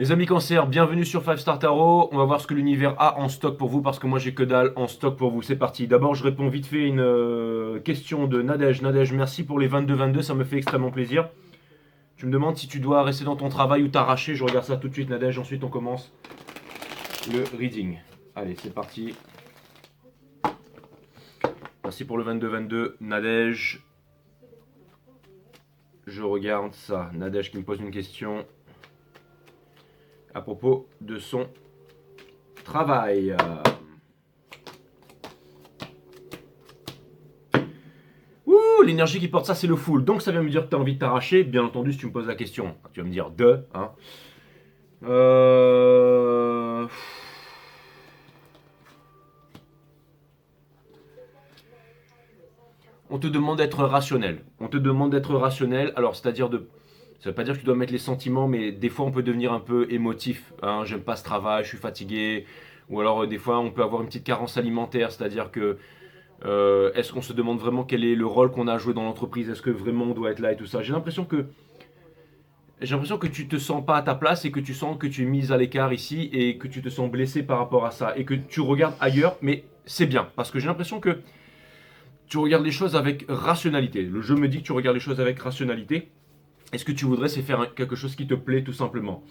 Mes amis cancer, bienvenue sur 5 Star Tarot. On va voir ce que l'univers a en stock pour vous parce que moi j'ai que dalle en stock pour vous. C'est parti. D'abord, je réponds vite fait une question de Nadège. Nadège, merci pour les 22-22, ça me fait extrêmement plaisir. Tu me demandes si tu dois rester dans ton travail ou t'arracher. Je regarde ça tout de suite, Nadège. Ensuite, on commence le reading. Allez, c'est parti. Merci pour le 22-22, Nadège. Je regarde ça. Nadège qui me pose une question à propos de son travail. Ouh, l'énergie qui porte ça, c'est le full. Donc ça vient me dire que tu as envie de t'arracher. Bien entendu, si tu me poses la question, tu vas me dire de. Hein. On te demande d'être rationnel. On te demande d'être rationnel. Alors, c'est-à-dire de. Ça veut pas dire que tu dois mettre les sentiments, mais des fois on peut devenir un peu émotif. Hein, j'aime pas ce travail, je suis fatigué. Ou alors des fois on peut avoir une petite carence alimentaire, c'est-à-dire que est-ce qu'on se demande vraiment quel est le rôle qu'on a à jouer dans l'entreprise, est-ce que vraiment on doit être là et tout ça. J'ai l'impression que tu te sens pas à ta place et que tu sens que tu es mise à l'écart ici et que tu te sens blessé par rapport à ça et que tu regardes ailleurs, mais c'est bien parce que j'ai l'impression que tu regardes les choses avec rationalité. Le jeu me dit que tu regardes les choses avec rationalité. Et ce que tu voudrais, c'est faire quelque chose qui te plaît tout simplement.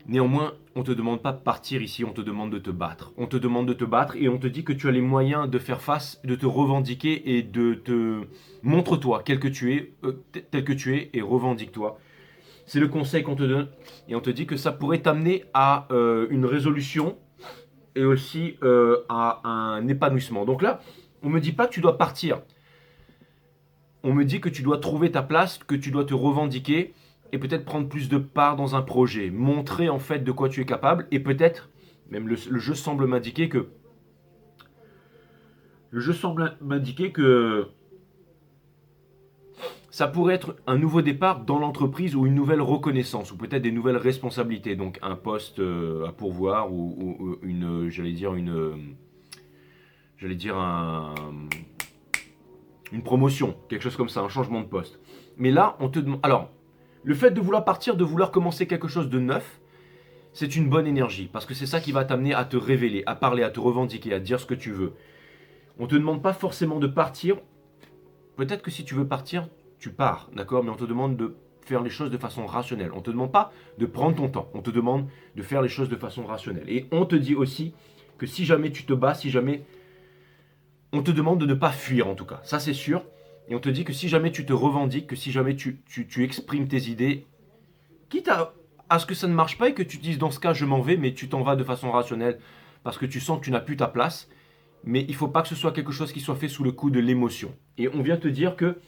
Néanmoins, on ne te demande pas de partir ici, on te demande de te battre. On te demande de te battre et on te dit que tu as les moyens de faire face, de te revendiquer et de te... Montre-toi tel que tu es et revendique-toi. C'est le conseil qu'on te donne et on te dit que ça pourrait t'amener à une résolution et aussi à un épanouissement. Donc là, on ne me dit pas que tu dois partir. On me dit que tu dois trouver ta place, que tu dois te revendiquer et peut-être prendre plus de part dans un projet, montrer en fait de quoi tu es capable et peut-être, même le jeu semble m'indiquer que ça pourrait être un nouveau départ dans l'entreprise ou une nouvelle reconnaissance ou peut-être des nouvelles responsabilités, donc un poste à pourvoir ou une, une promotion, quelque chose comme ça, un changement de poste. Mais là, on te demande... Alors, le fait de vouloir partir, de vouloir commencer quelque chose de neuf, c'est une bonne énergie, parce que c'est ça qui va t'amener à te révéler, à parler, à te revendiquer, à dire ce que tu veux. On ne te demande pas forcément de partir. Peut-être que si tu veux partir, tu pars, d'accord? Mais on te demande de faire les choses de façon rationnelle. On ne te demande pas de prendre ton temps, on te demande de faire les choses de façon rationnelle. Et on te dit aussi que si jamais tu te bats, si jamais... On te demande de ne pas fuir en tout cas, ça c'est sûr. Et on te dit que si jamais tu te revendiques, que si jamais tu exprimes tes idées, quitte à ce que ça ne marche pas et que tu te dises dans ce cas je m'en vais, mais tu t'en vas de façon rationnelle parce que tu sens que tu n'as plus ta place. Mais il ne faut pas que ce soit quelque chose qui soit fait sous le coup de l'émotion. Et on vient te dire que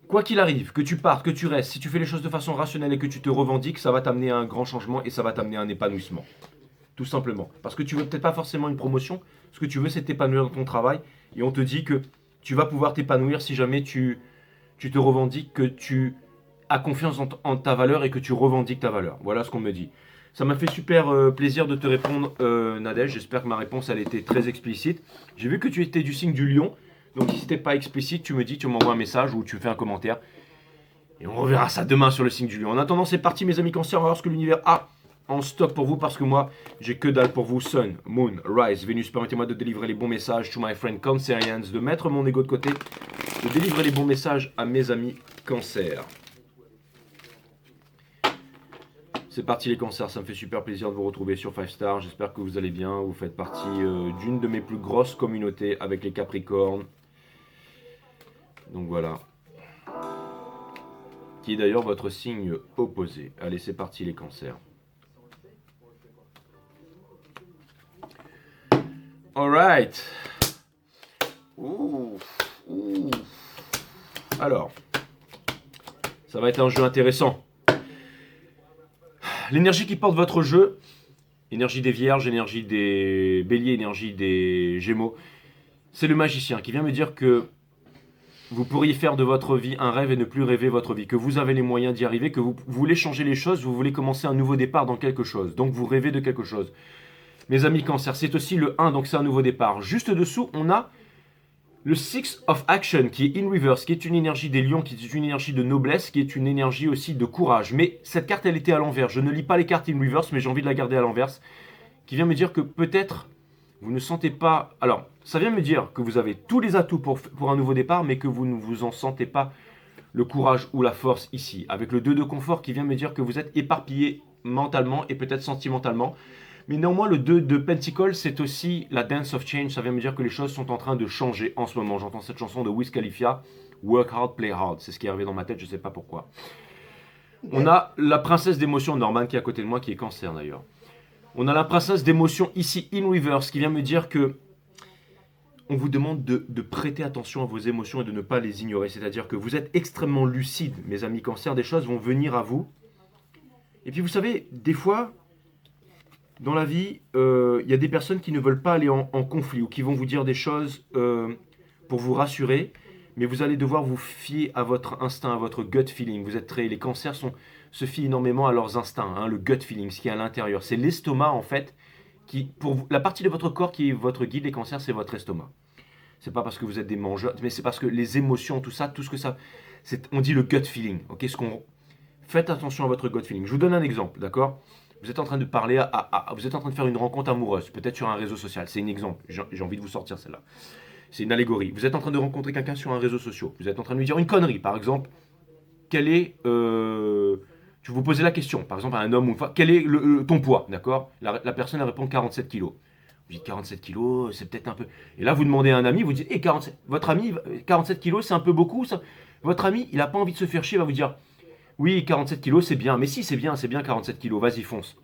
quoi qu'il arrive, que tu partes, que tu restes, si tu fais les choses de façon rationnelle et que tu te revendiques, ça va t'amener à un grand changement et ça va t'amener à un épanouissement. Tout simplement. Parce que tu veux peut-être pas forcément une promotion, ce que tu veux c'est t'épanouir dans ton travail et on te dit que tu vas pouvoir t'épanouir si jamais tu te revendiques, que tu as confiance en ta valeur et que tu revendiques ta valeur. Voilà ce qu'on me dit. Ça m'a fait super plaisir de te répondre, Nadège. J'espère que ma réponse elle était très explicite. J'ai vu que tu étais du signe du lion. Donc si c'était pas explicite, tu me dis, tu m'envoies un message ou tu me fais un commentaire. Et on reverra ça demain sur le signe du lion. En attendant, c'est parti mes amis cancer, on va voir ce que l'univers a en stock pour vous parce que moi, j'ai que dalle pour vous. Sun, Moon, Rise, Vénus, permettez-moi de délivrer les bons messages to my friend Cancerians, de mettre mon ego de côté, de délivrer les bons messages à mes amis cancer. C'est parti les cancers, ça me fait super plaisir de vous retrouver sur 5 Stars. J'espère que vous allez bien, vous faites partie d'une de mes plus grosses communautés avec les Capricornes. Donc voilà. Qui est d'ailleurs votre signe opposé. Allez, c'est parti les cancers. Alright. Alors, ça va être un jeu intéressant. L'énergie qui porte votre jeu, énergie des vierges, énergie des béliers, énergie des gémeaux, c'est le magicien qui vient me dire que vous pourriez faire de votre vie un rêve et ne plus rêver votre vie, que vous avez les moyens d'y arriver, que vous voulez changer les choses, vous voulez commencer un nouveau départ dans quelque chose, donc vous rêvez de quelque chose. Mes amis cancer, c'est aussi le 1, donc c'est un nouveau départ. Juste dessous, on a Le Six of Action qui est in reverse, qui est une énergie des lions, qui est une énergie de noblesse, qui est une énergie aussi de courage. Mais cette carte, elle était à l'envers. Je ne lis pas les cartes in reverse, mais j'ai envie de la garder à l'envers. Qui vient me dire que peut-être vous ne sentez pas... Alors, ça vient me dire que vous avez tous les atouts pour un nouveau départ, mais que vous ne vous en sentez pas le courage ou la force ici. Avec le 2 de confort qui vient me dire que vous êtes éparpillé mentalement et peut-être sentimentalement. Mais néanmoins, le 2 de Pentacle, c'est aussi la Dance of Change. Ça vient me dire que les choses sont en train de changer en ce moment. J'entends cette chanson de Wiz Khalifa, Work Hard, Play Hard. C'est ce qui est arrivé dans ma tête, je ne sais pas pourquoi. On a la princesse d'émotion, Norman, qui est à côté de moi, qui est Cancer d'ailleurs. On a la princesse d'émotion ici, in reverse, qui vient me dire que on vous demande de prêter attention à vos émotions et de ne pas les ignorer. C'est-à-dire que vous êtes extrêmement lucide, mes amis Cancer. Des choses vont venir à vous. Et puis vous savez, des fois, dans la vie, il y a des personnes qui ne veulent pas aller en conflit ou qui vont vous dire des choses pour vous rassurer. Mais vous allez devoir vous fier à votre instinct, à votre gut feeling. Vous êtes les cancers se fient énormément à leurs instincts, hein, le gut feeling, ce qui est à l'intérieur. C'est l'estomac, en fait, qui, pour vous, la partie de votre corps qui est votre guide, les cancers, c'est votre estomac. C'est pas parce que vous êtes des mangeurs, mais c'est parce que les émotions, tout ça, tout ce que ça... on dit le gut feeling, ok. Faites attention à votre gut feeling. Je vous donne un exemple, d'accord. Vous êtes en train de parler vous êtes en train de faire une rencontre amoureuse, peut-être sur un réseau social. C'est un exemple, j'ai envie de vous sortir celle-là. C'est une allégorie. Vous êtes en train de rencontrer quelqu'un sur un réseau social. Vous êtes en train de lui dire une connerie, par exemple. Quel est... tu vous posez la question, par exemple à un homme ou une femme, quel est ton poids, d'accord. La personne elle répond 47 kilos. Vous dites 47 kilos, c'est peut-être un peu... Et là, vous demandez à un ami, vous dites, 47, votre ami, 47 kilos, c'est un peu beaucoup, ça. Votre ami, il n'a pas envie de se faire chier, il va vous dire, oui, 47 kilos, c'est bien. Mais si, c'est bien 47 kilos, vas-y, fonce.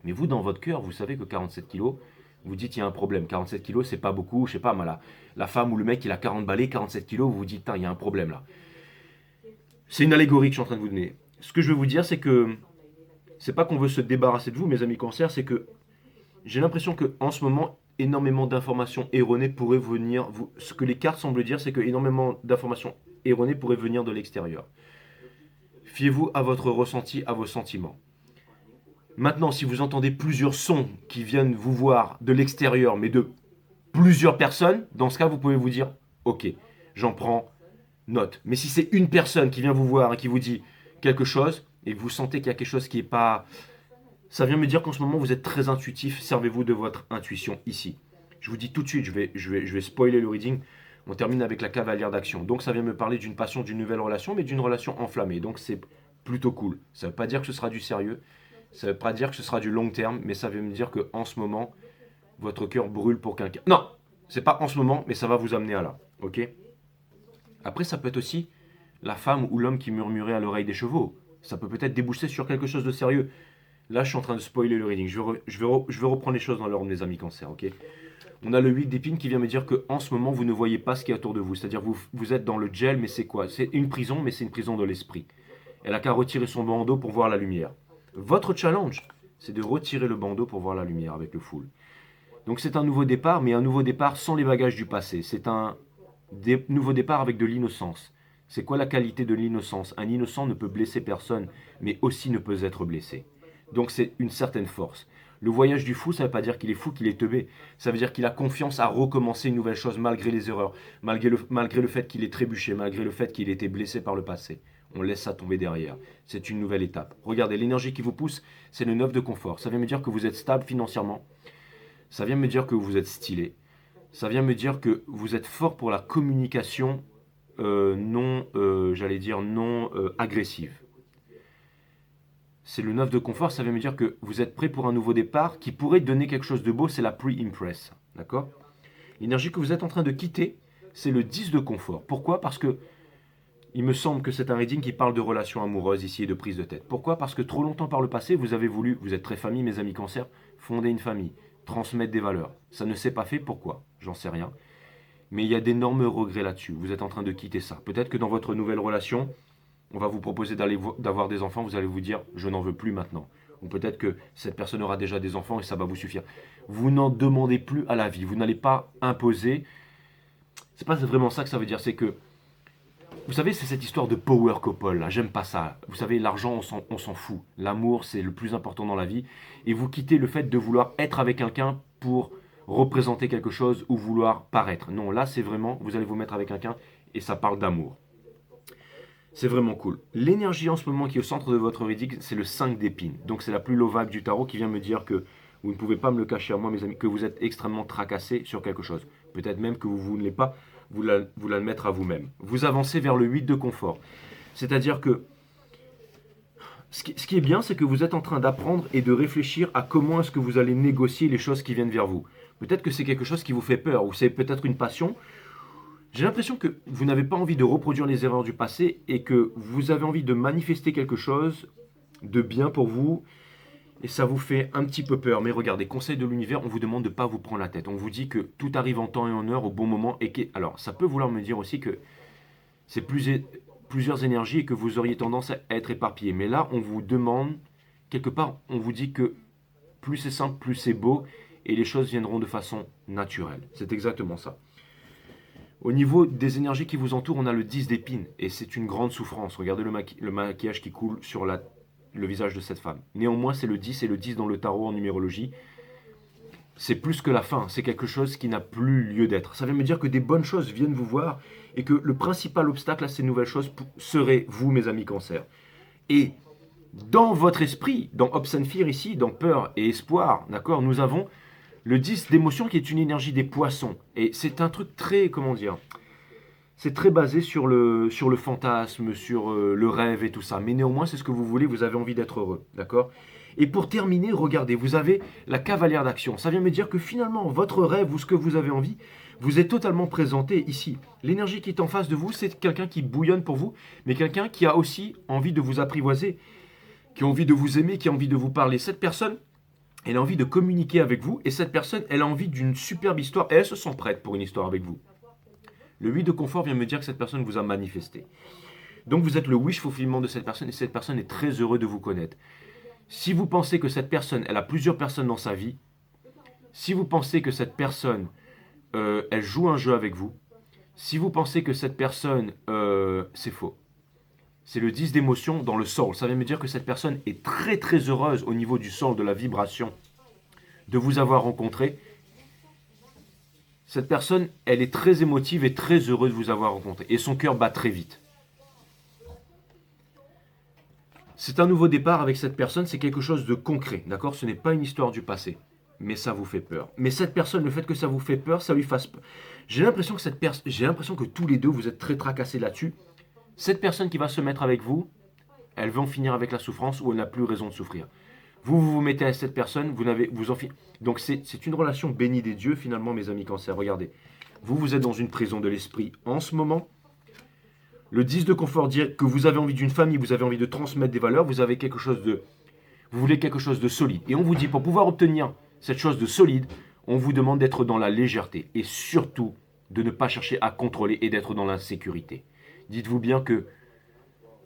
Mais vous, dans votre cœur, vous savez que 47 kilos, vous dites, il y a un problème. 47 kilos, c'est pas beaucoup, je sais pas, la femme ou le mec, il a 40 balais, 47 kilos, vous vous dites, il y a un problème là. C'est une allégorie que je suis en train de vous donner. Ce que je veux vous dire, c'est que c'est pas qu'on veut se débarrasser de vous, mes amis Cancer, c'est que j'ai l'impression qu'en ce moment, énormément d'informations erronées pourraient venir. Ce que les cartes semblent dire, c'est que énormément d'informations erronées pourraient venir de l'extérieur. Fiez-vous à votre ressenti, à vos sentiments. Maintenant, si vous entendez plusieurs sons qui viennent vous voir de l'extérieur, mais de plusieurs personnes, dans ce cas, vous pouvez vous dire, ok, j'en prends note. Mais si c'est une personne qui vient vous voir et qui vous dit quelque chose, et que vous sentez qu'il y a quelque chose qui n'est pas... Ça vient me dire qu'en ce moment, vous êtes très intuitif. Servez-vous de votre intuition ici. Je vous dis tout de suite, je vais spoiler le reading. On termine avec la cavalière d'action. Donc ça vient me parler d'une passion, d'une nouvelle relation, mais d'une relation enflammée. Donc c'est plutôt cool. Ça ne veut pas dire que ce sera du sérieux. Ça ne veut pas dire que ce sera du long terme. Mais ça veut me dire qu'en ce moment, votre cœur brûle pour quelqu'un. Non, c'est pas en ce moment, mais ça va vous amener à là. Ok. Après, ça peut être aussi la femme ou l'homme qui murmurait à l'oreille des chevaux. Ça peut peut-être déboucher sur quelque chose de sérieux. Là, je suis en train de spoiler le reading. Je vais reprendre les choses dans l'ordre, mes amis Cancer, ok. On a le 8 d'épines qui vient me dire qu'en ce moment, vous ne voyez pas ce qu'il y a autour de vous. C'est-à-dire vous êtes dans le gel, mais c'est quoi? C'est une prison, mais c'est une prison de l'esprit. Elle a qu'à retirer son bandeau pour voir la lumière. Votre challenge, c'est de retirer le bandeau pour voir la lumière avec le full. Donc c'est un nouveau départ, mais un nouveau départ sans les bagages du passé. C'est un nouveau départ avec de l'innocence. C'est quoi la qualité de l'innocence? Un innocent ne peut blesser personne, mais aussi ne peut être blessé. Donc c'est une certaine force. Le voyage du fou, ça ne veut pas dire qu'il est fou, qu'il est teubé. Ça veut dire qu'il a confiance à recommencer une nouvelle chose malgré les erreurs, malgré le fait qu'il ait trébuché, malgré le fait qu'il ait été blessé par le passé. On laisse ça tomber derrière. C'est une nouvelle étape. Regardez, l'énergie qui vous pousse, c'est le 9 de confort. Ça vient me dire que vous êtes stable financièrement. Ça vient me dire que vous êtes stylé. Ça vient me dire que vous êtes fort pour la communication non agressive. C'est le 9 de confort, ça veut me dire que vous êtes prêt pour un nouveau départ qui pourrait donner quelque chose de beau, c'est la pre-impress. D'accord? L'énergie que vous êtes en train de quitter, c'est le 10 de confort. Pourquoi? Parce que il me semble que c'est un reading qui parle de relations amoureuses ici et de prise de tête. Pourquoi? Parce que trop longtemps par le passé, vous avez voulu, vous êtes très famille, mes amis Cancer, fonder une famille, transmettre des valeurs. Ça ne s'est pas fait, pourquoi? J'en sais rien. Mais il y a d'énormes regrets là-dessus. Vous êtes en train de quitter ça. Peut-être que dans votre nouvelle relation, on va vous proposer d'avoir des enfants, vous allez vous dire, je n'en veux plus maintenant. Ou peut-être que cette personne aura déjà des enfants et ça va vous suffire. Vous n'en demandez plus à la vie, vous n'allez pas imposer. C'est pas vraiment ça que ça veut dire, c'est que, vous savez, c'est cette histoire de power couple, là, j'aime pas ça. Vous savez, l'argent, on s'en fout. L'amour, c'est le plus important dans la vie. Et vous quittez le fait de vouloir être avec quelqu'un pour représenter quelque chose ou vouloir paraître. Non, là c'est vraiment, vous allez vous mettre avec quelqu'un et ça parle d'amour. C'est vraiment cool. L'énergie en ce moment qui est au centre de votre ridic, c'est le 5 d'épines. Donc c'est la plus low vibe du tarot qui vient me dire que vous ne pouvez pas me le cacher à moi, mes amis, que vous êtes extrêmement tracassé sur quelque chose. Peut-être même que vous ne voulez pas vous l'admettre à vous-même. Vous avancez vers le 8 de confort. C'est-à-dire que ce qui est bien, c'est que vous êtes en train d'apprendre et de réfléchir à comment est-ce que vous allez négocier les choses qui viennent vers vous. Peut-être que c'est quelque chose qui vous fait peur, ou c'est peut-être une passion. J'ai l'impression que vous n'avez pas envie de reproduire les erreurs du passé et que vous avez envie de manifester quelque chose de bien pour vous et ça vous fait un petit peu peur. Mais regardez, conseil de l'univers, on vous demande de ne pas vous prendre la tête. On vous dit que tout arrive en temps et en heure au bon moment. Alors, ça peut vouloir me dire aussi que c'est plusieurs énergies et que vous auriez tendance à être éparpillé. Mais là, on vous demande, quelque part, on vous dit que plus c'est simple, plus c'est beau et les choses viendront de façon naturelle. C'est exactement ça. Au niveau des énergies qui vous entourent, on a le 10 d'épines et c'est une grande souffrance. Regardez le maquillage qui coule sur le visage de cette femme. Néanmoins, c'est le 10 et le 10 dans le tarot en numérologie, c'est plus que la fin. C'est quelque chose qui n'a plus lieu d'être. Ça veut me dire que des bonnes choses viennent vous voir et que le principal obstacle à ces nouvelles choses serait vous, mes amis cancer. Et dans votre esprit, dans Hopes and Fear ici, dans peur et espoir, d'accord, nous avons le 10 d'émotion qui est une énergie des poissons. Et c'est un truc très, comment dire, c'est très basé sur le fantasme, sur le rêve et tout ça. Mais néanmoins, c'est ce que vous voulez, vous avez envie d'être heureux, d'accord? Et pour terminer, regardez, vous avez la cavalière d'action. Ça vient me dire que finalement, votre rêve ou ce que vous avez envie, vous êtes totalement présenté ici. L'énergie qui est en face de vous, c'est quelqu'un qui bouillonne pour vous, mais quelqu'un qui a aussi envie de vous apprivoiser, qui a envie de vous aimer, qui a envie de vous parler. Cette personne, elle a envie de communiquer avec vous et cette personne, elle a envie d'une superbe histoire et elle se sent prête pour une histoire avec vous. Le 8 de confort vient me dire que cette personne vous a manifesté. Donc vous êtes le wish fulfillment de cette personne et cette personne est très heureuse de vous connaître. Si vous pensez que cette personne, elle a plusieurs personnes dans sa vie, si vous pensez que cette personne, elle joue un jeu avec vous, si vous pensez que cette personne, c'est faux. C'est le 10 d'émotion dans le soul. Ça vient me dire que cette personne est très très heureuse au niveau du soul, de la vibration, de vous avoir rencontré. Cette personne, elle est très émotive et très heureuse de vous avoir rencontré. Et son cœur bat très vite. C'est un nouveau départ avec cette personne, c'est quelque chose de concret, d'accord? Ce n'est pas une histoire du passé, mais ça vous fait peur. Mais cette personne, le fait que ça vous fait peur, ça lui fasse peur. J'ai l'impression que tous les deux, vous êtes très tracassés là-dessus. Cette personne qui va se mettre avec vous, elle va en finir avec la souffrance ou elle n'a plus raison de souffrir. Vous mettez à cette personne, donc c'est une relation bénie des dieux finalement, mes amis cancer. Regardez, vous êtes dans une prison de l'esprit en ce moment. Le 10 de confort dit que vous avez envie d'une famille, vous avez envie de transmettre des valeurs, vous voulez quelque chose de solide. Et on vous dit, pour pouvoir obtenir cette chose de solide, on vous demande d'être dans la légèreté et surtout de ne pas chercher à contrôler et d'être dans l'insécurité. Dites-vous bien que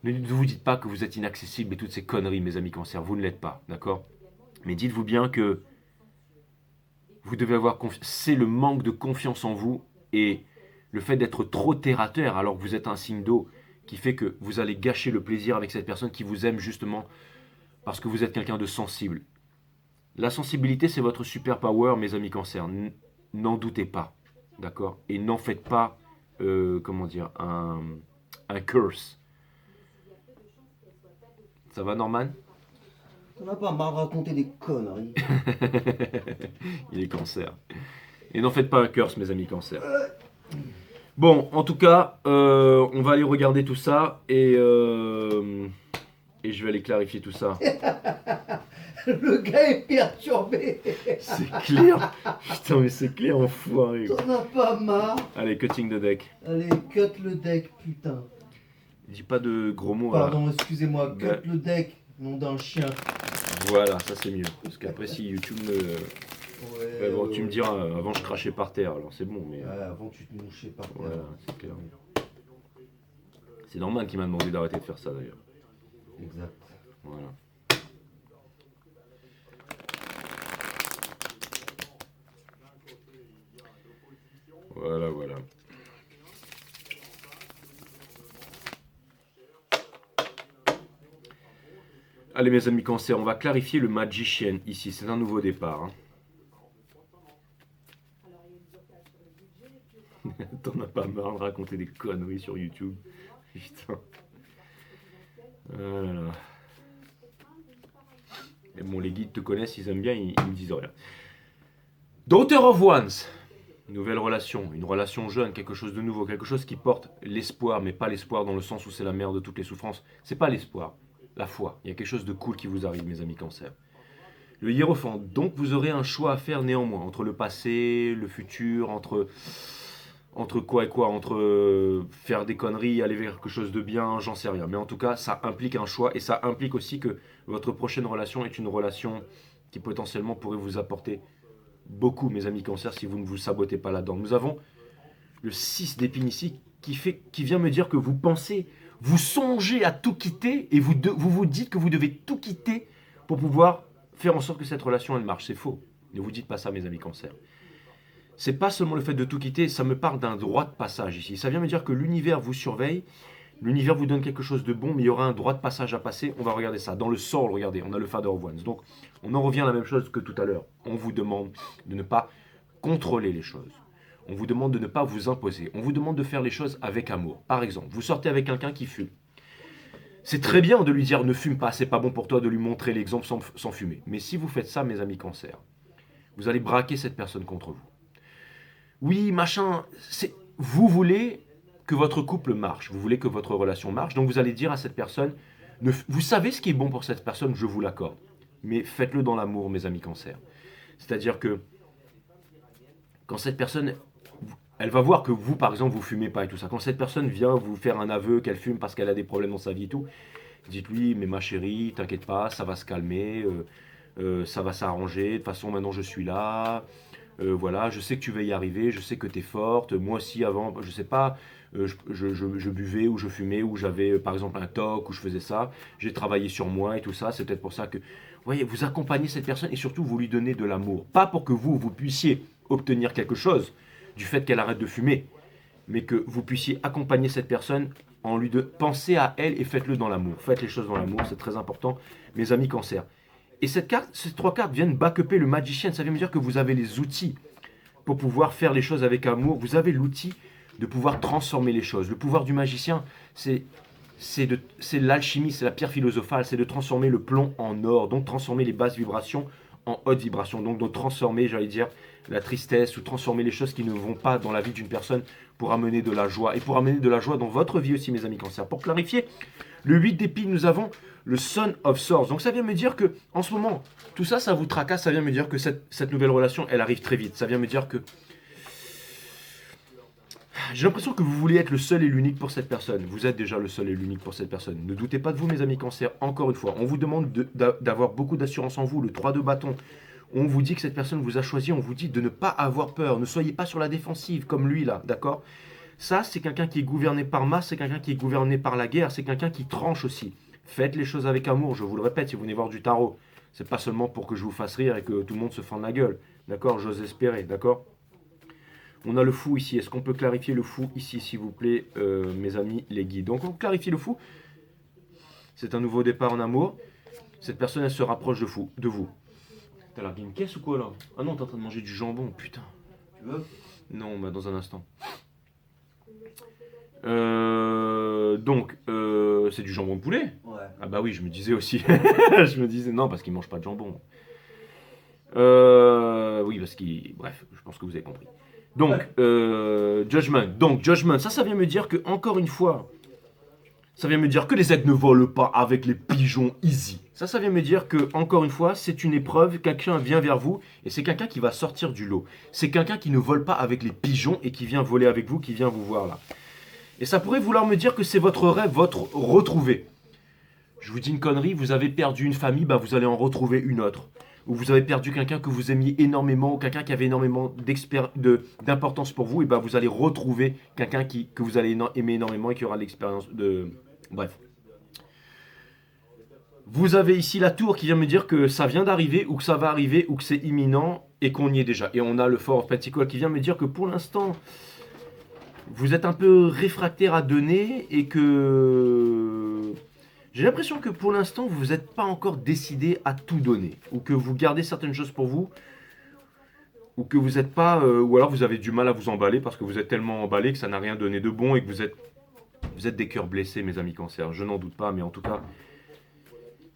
ne vous dites pas que vous êtes inaccessible et toutes ces conneries, mes amis cancer, vous ne l'êtes pas, d'accord? Mais dites-vous bien que vous devez avoir confiance. C'est le manque de confiance en vous et le fait d'être trop terre à terre alors que vous êtes un signe d'eau qui fait que vous allez gâcher le plaisir avec cette personne qui vous aime justement parce que vous êtes quelqu'un de sensible. La sensibilité, c'est votre super power, mes amis cancer. N'en doutez pas, d'accord? Et n'en faites pas, un curse. Ça va, Norman? On n'a pas marre de raconter des conneries. Il est cancer. Et n'en faites pas un curse, mes amis cancer. Bon, en tout cas, on va aller regarder tout ça et je vais aller clarifier tout ça. Le gars est perturbé. C'est clair. Putain, mais c'est clair, enfoiré. T'en as pas marre. Allez, cutting the deck. Allez, cut le deck, putain. Dis pas de gros mots. Pardon, excusez-moi, cut Ouais. le deck, nom d'un chien. Voilà, ça c'est mieux. Parce qu'après, si YouTube me. Ouais, Bon, tu me diras, avant je crachais par terre, alors c'est bon, mais. Ouais, avant tu te mouchais par terre. Voilà, c'est clair. C'est Norman qui m'a demandé d'arrêter de faire ça d'ailleurs. Exact. Voilà. Voilà, voilà. Allez mes amis cancer, on va clarifier le magicien ici, c'est un nouveau départ. Hein. pas marre de raconter des conneries sur YouTube. Putain. Ah là là. Mais bon, les guides te connaissent, ils aiment bien, ils me disent rien. Daughter of Wands. Nouvelle relation, une relation jeune, quelque chose de nouveau, quelque chose qui porte l'espoir, mais pas l'espoir dans le sens où c'est la mère de toutes les souffrances. C'est pas l'espoir, la foi. Il y a quelque chose de cool qui vous arrive, mes amis Cancer. Le hiérophant, donc vous aurez un choix à faire néanmoins, entre le passé, le futur, entre quoi et quoi, entre faire des conneries, aller vers quelque chose de bien, j'en sais rien. Mais en tout cas, ça implique un choix et ça implique aussi que votre prochaine relation est une relation qui potentiellement pourrait vous apporter beaucoup, mes amis Cancer, si vous ne vous sabotez pas là-dedans. Nous avons le 6 d'épines ici qui vient me dire que vous pensez, vous songez à tout quitter et vous vous dites que vous devez tout quitter pour pouvoir faire en sorte que cette relation elle marche. C'est faux. Ne vous dites pas ça, mes amis Cancer. C'est pas seulement le fait de tout quitter, ça me parle d'un droit de passage ici. Ça vient me dire que l'univers vous surveille, l'univers vous donne quelque chose de bon, mais il y aura un droit de passage à passer. On va regarder ça. Dans le Soul, regardez, on a le Father of Wands. Donc, on en revient à la même chose que tout à l'heure. On vous demande de ne pas contrôler les choses. On vous demande de ne pas vous imposer. On vous demande de faire les choses avec amour. Par exemple, vous sortez avec quelqu'un qui fume. C'est très bien de lui dire ne fume pas, c'est pas bon pour toi, de lui montrer l'exemple sans fumer. Mais si vous faites ça, mes amis Cancer, vous allez braquer cette personne contre vous. Oui, machin, vous voulez que votre couple marche, vous voulez que votre relation marche, donc vous allez dire à cette personne, vous savez ce qui est bon pour cette personne, je vous l'accorde, mais faites-le dans l'amour, mes amis Cancer. C'est-à-dire que quand cette personne, elle va voir que vous, par exemple, vous fumez pas et tout ça, quand cette personne vient vous faire un aveu qu'elle fume parce qu'elle a des problèmes dans sa vie et tout, dites-lui, mais ma chérie, t'inquiète pas, ça va se calmer, ça va s'arranger, de toute façon maintenant je suis là, voilà, je sais que tu vas y arriver, je sais que tu es forte. Moi aussi, avant, je sais pas, je buvais ou je fumais ou j'avais par exemple un TOC ou je faisais ça. J'ai travaillé sur moi et tout ça. C'est peut-être pour ça que, vous voyez, vous accompagnez cette personne et surtout vous lui donnez de l'amour. Pas pour que vous puissiez obtenir quelque chose du fait qu'elle arrête de fumer, mais que vous puissiez accompagner cette personne en lui de penser à elle et faites-le dans l'amour. Faites les choses dans l'amour, c'est très important, mes amis Cancer. Et ces 3 cartes viennent backuper le magicien. Ça veut me dire que vous avez les outils pour pouvoir faire les choses avec amour. Vous avez l'outil de pouvoir transformer les choses. Le pouvoir du magicien, c'est l'alchimie, c'est la pierre philosophale, c'est de transformer le plomb en or, donc transformer les basses vibrations en hautes vibrations, donc de transformer, j'allais dire, la tristesse ou transformer les choses qui ne vont pas dans la vie d'une personne pour amener de la joie. Et pour amener de la joie dans votre vie aussi, mes amis Cancer. Pour clarifier, le 8 d'épines, nous avons le Son of Swords. Donc ça vient me dire que, en ce moment, tout ça, ça vous tracasse, ça vient me dire que cette nouvelle relation, elle arrive très vite. Ça vient me dire que j'ai l'impression que vous voulez être le seul et l'unique pour cette personne. Vous êtes déjà le seul et l'unique pour cette personne. Ne doutez pas de vous, mes amis Cancer. Encore une fois, on vous demande d'avoir beaucoup d'assurance en vous. Le 3 de bâton, on vous dit que cette personne vous a choisi. On vous dit de ne pas avoir peur. Ne soyez pas sur la défensive comme lui là, d'accord? Ça, c'est quelqu'un qui est gouverné par Mars, c'est quelqu'un qui est gouverné par la guerre, c'est quelqu'un qui tranche aussi. Faites les choses avec amour, je vous le répète, si vous venez voir du tarot, c'est pas seulement pour que je vous fasse rire et que tout le monde se fende la gueule, d'accord? J'ose espérer, d'accord? On a le fou ici, est-ce qu'on peut clarifier le fou ici, s'il vous plaît, mes amis les guides? Donc on clarifie le fou, c'est un nouveau départ en amour, cette personne elle se rapproche de vous. T'as largué une caisse ou quoi là? Ah non, t'es en train de manger du jambon, putain. Tu veux? Non, bah dans un instant. C'est du jambon de poulet? Ouais. Ah bah oui, je me disais aussi. Je me disais non, parce qu'il mange pas de jambon. Oui, parce qu'il... Bref, je pense que vous avez compris. Donc, Judgment. Donc, Judgment, ça vient me dire que, encore une fois, ça vient me dire que les aigles ne volent pas avec les pigeons easy. Ça vient me dire que, encore une fois, c'est une épreuve, quelqu'un vient vers vous, et c'est quelqu'un qui va sortir du lot. C'est quelqu'un qui ne vole pas avec les pigeons et qui vient voler avec vous, qui vient vous voir là. Et ça pourrait vouloir me dire que c'est votre rêve, votre retrouvé. Je vous dis une connerie, vous avez perdu une famille, bah vous allez en retrouver une autre. Ou vous avez perdu quelqu'un que vous aimiez énormément, ou quelqu'un qui avait énormément d'importance pour vous, et bah vous allez retrouver quelqu'un que vous allez aimer énormément et qui aura l'expérience de... Bref. Vous avez ici la tour qui vient me dire que ça vient d'arriver, ou que ça va arriver, ou que c'est imminent, et qu'on y est déjà. Et on a le Four of Pentacles qui vient me dire que pour l'instant... Vous êtes un peu réfractaire à donner et que j'ai l'impression que pour l'instant vous n'êtes pas encore décidé à tout donner ou que vous gardez certaines choses pour vous ou que vous n'êtes pas, ou alors vous avez du mal à vous emballer parce que vous êtes tellement emballé que ça n'a rien donné de bon et que vous êtes des cœurs blessés, mes amis cancers. Je n'en doute pas, mais en tout cas,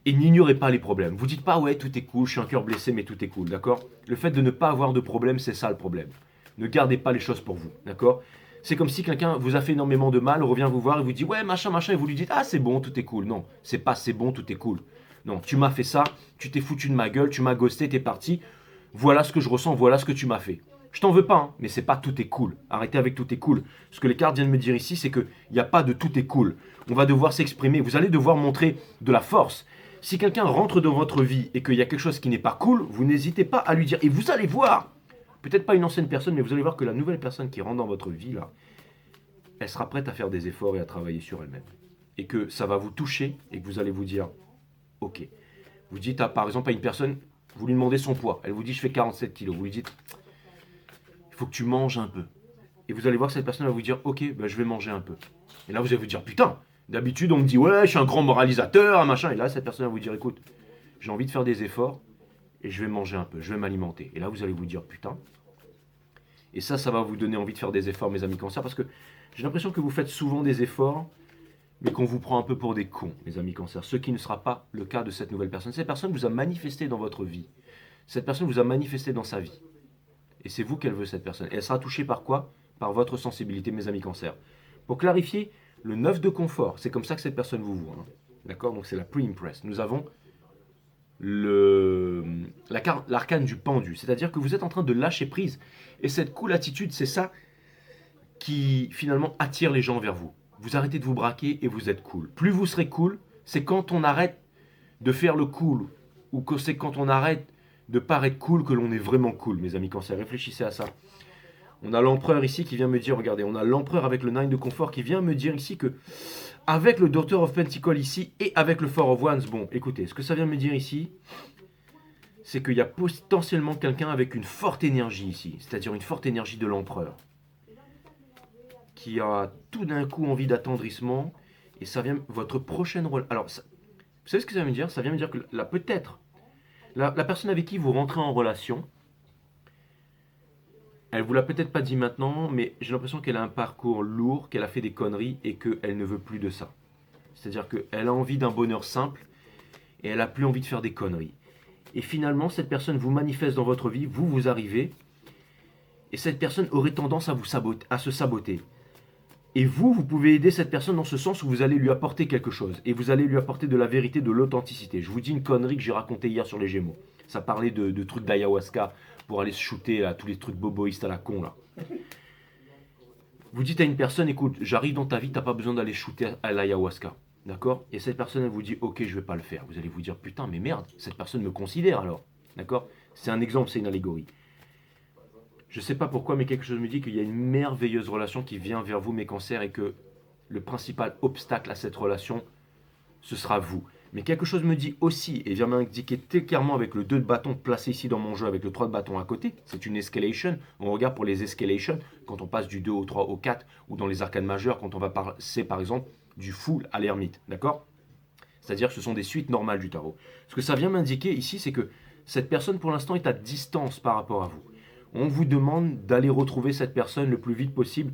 et n'ignorez pas les problèmes. Vous dites pas, ouais, tout est cool, je suis un cœur blessé, mais tout est cool, d'accord? Le fait de ne pas avoir de problème, c'est ça le problème. Ne gardez pas les choses pour vous, d'accord? C'est comme si quelqu'un vous a fait énormément de mal, revient vous voir et vous dit, ouais, machin, machin, et vous lui dites, ah, c'est bon, tout est cool. Non, c'est pas c'est bon, tout est cool. Non, tu m'as fait ça, tu t'es foutu de ma gueule, tu m'as ghosté, t'es parti. Voilà ce que je ressens, voilà ce que tu m'as fait. Je t'en veux pas, hein, mais c'est pas tout est cool. Arrêtez avec tout est cool. Ce que les cartes viennent me dire ici, c'est qu'il n'y a pas de tout est cool. On va devoir s'exprimer, vous allez devoir montrer de la force. Si quelqu'un rentre dans votre vie et qu'il y a quelque chose qui n'est pas cool, vous n'hésitez pas à lui dire. Et vous allez voir, peut-être pas une ancienne personne, mais vous allez voir que la nouvelle personne qui rentre dans votre vie, là, elle sera prête à faire des efforts et à travailler sur elle-même. Et que ça va vous toucher et que vous allez vous dire, ok. Vous dites, par exemple, à une personne, vous lui demandez son poids. Elle vous dit, je fais 47 kilos. Vous lui dites, il faut que tu manges un peu. Et vous allez voir que cette personne va vous dire, ok, ben, je vais manger un peu. Et là, vous allez vous dire, putain, d'habitude, on me dit, ouais, je suis un grand moralisateur, un machin. Et là, cette personne va vous dire, écoute, j'ai envie de faire des efforts et je vais manger un peu, je vais m'alimenter. Et là, vous allez vous dire, putain. Et ça va vous donner envie de faire des efforts, mes amis cancers, parce que j'ai l'impression que vous faites souvent des efforts, mais qu'on vous prend un peu pour des cons, mes amis cancers. Ce qui ne sera pas le cas de cette nouvelle personne. Cette personne vous a manifesté dans votre vie. Cette personne vous a manifesté dans sa vie. Et c'est vous qu'elle veut, cette personne. Et elle sera touchée par quoi? Par votre sensibilité, mes amis cancers. Pour clarifier, le 9 de confort, c'est comme ça que cette personne vous voit. Hein. D'accord? Donc c'est la pre-impress. Nous avons l'arcane du pendu. C'est-à-dire que vous êtes en train de lâcher prise. Et cette cool attitude, c'est ça qui finalement attire les gens vers vous. Vous arrêtez de vous braquer et vous êtes cool. Plus vous serez cool, c'est quand on arrête de faire le cool, ou que c'est quand on arrête de paraître cool que l'on est vraiment cool, mes amis cancers. Réfléchissez à ça. On a l'empereur ici qui vient me dire, regardez, on a l'empereur avec le 9 de confort qui vient me dire ici que, avec le Daughter of Pentacles ici et avec le Four of Wands, bon, écoutez, ce que ça vient me dire ici, c'est qu'il y a potentiellement quelqu'un avec une forte énergie ici, c'est-à-dire une forte énergie de l'empereur, qui a tout d'un coup envie d'attendrissement, et ça vient, votre prochaine rôle. Alors, ça, vous savez ce que ça veut me dire? Ça vient me dire que là, peut-être, la personne avec qui vous rentrez en relation, elle vous l'a peut-être pas dit maintenant, mais j'ai l'impression qu'elle a un parcours lourd, qu'elle a fait des conneries et qu'elle ne veut plus de ça. C'est-à-dire qu'elle a envie d'un bonheur simple et elle n'a plus envie de faire des conneries. Et finalement, cette personne vous manifeste dans votre vie, vous arrivez, et cette personne aurait tendance à vous saboter, à se saboter. Et vous pouvez aider cette personne dans ce sens où vous allez lui apporter quelque chose. Et vous allez lui apporter de la vérité, de l'authenticité. Je vous dis une connerie que j'ai racontée hier sur les Gémeaux. Ça parlait de trucs d'ayahuasca pour aller se shooter à tous les trucs boboïstes à la con là. Vous dites à une personne, écoute, j'arrive dans ta vie, t'as pas besoin d'aller shooter à l'ayahuasca. D'accord? Et cette personne, elle vous dit, ok, je vais pas le faire. Vous allez vous dire, putain, mais merde, cette personne me considère alors. D'accord? C'est un exemple, c'est une allégorie. Je sais pas pourquoi, mais quelque chose me dit qu'il y a une merveilleuse relation qui vient vers vous, mes cancers, et que le principal obstacle à cette relation, ce sera vous. Mais quelque chose me dit aussi, et vient m'indiquer très clairement avec le 2 de bâton placé ici dans mon jeu, avec le 3 de bâton à côté, c'est une escalation. On regarde pour les escalations, quand on passe du 2 au 3 au 4, ou dans les arcanes majeures, quand on va passer par exemple du full à l'ermite, d'accord? C'est-à-dire que ce sont des suites normales du tarot. Ce que ça vient m'indiquer ici, c'est que cette personne pour l'instant est à distance par rapport à vous. On vous demande d'aller retrouver cette personne le plus vite possible.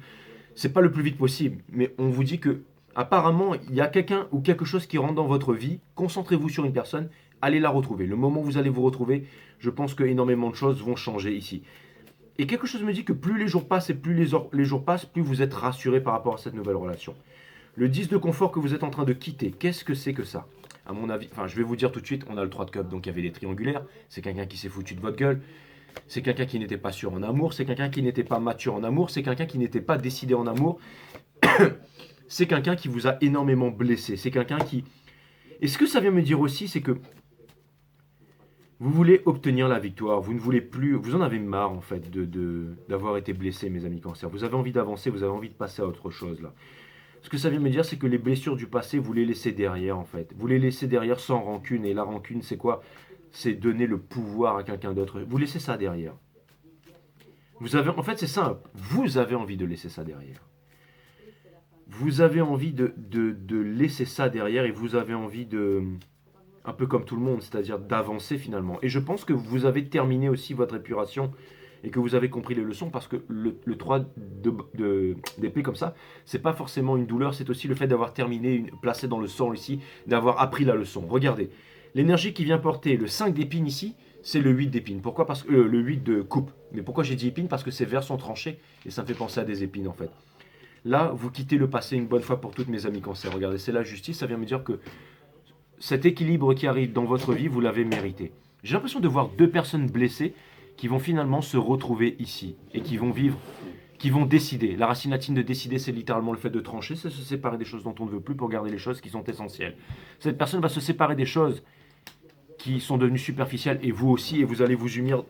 C'est pas le plus vite possible, mais on vous dit que apparemment, il y a quelqu'un ou quelque chose qui rentre dans votre vie. Concentrez-vous sur une personne, allez la retrouver. Le moment où vous allez vous retrouver, je pense que énormément de choses vont changer ici. Et quelque chose me dit que plus les jours passent et plus les jours passent, plus vous êtes rassuré par rapport à cette nouvelle relation. Le 10 de confort que vous êtes en train de quitter, qu'est-ce que c'est que ça? À mon avis, enfin je vais vous dire tout de suite, on a le 3 de cup, donc il y avait des triangulaires. C'est quelqu'un qui s'est foutu de votre gueule. C'est quelqu'un qui n'était pas sûr en amour, c'est quelqu'un qui n'était pas mature en amour, c'est quelqu'un qui n'était pas décidé en amour. C'est quelqu'un qui vous a énormément blessé, c'est quelqu'un qui... Et ce que ça vient me dire aussi, c'est que vous voulez obtenir la victoire, vous ne voulez plus... Vous en avez marre en fait d'avoir été blessé, mes amis cancers. Vous avez envie d'avancer, vous avez envie de passer à autre chose là. Ce que ça vient me dire, c'est que les blessures du passé, vous les laissez derrière en fait. Vous les laissez derrière sans rancune, et la rancune c'est quoi? C'est donner le pouvoir à quelqu'un d'autre. Vous laissez ça derrière. Vous avez, en fait, c'est simple. Vous avez envie de laisser ça derrière. Vous avez envie de laisser ça derrière et vous avez envie de, un peu comme tout le monde, c'est-à-dire d'avancer finalement. Et je pense que vous avez terminé aussi votre épuration et que vous avez compris les leçons, parce que le 3 d'épée comme ça, c'est pas forcément une douleur, c'est aussi le fait d'avoir terminé, placé dans le sang ici, d'avoir appris la leçon. Regardez, l'énergie qui vient porter le 5 d'épines ici, c'est le 8 d'épines. Pourquoi? Parce que le 8 de coupe. Mais pourquoi j'ai dit épines? Parce que ces vers sont tranchés et ça me fait penser à des épines en fait. Là, vous quittez le passé une bonne fois pour toutes, mes amis cancers. Regardez, c'est la justice, ça vient me dire que cet équilibre qui arrive dans votre vie, vous l'avez mérité. J'ai l'impression de voir deux personnes blessées qui vont finalement se retrouver ici et qui vont vivre, qui vont décider. La racine latine de décider, c'est littéralement le fait de trancher, c'est se séparer des choses dont on ne veut plus pour garder les choses qui sont essentielles. Cette personne va se séparer des choses qui sont devenues superficielles, et vous aussi, et vous allez vous unir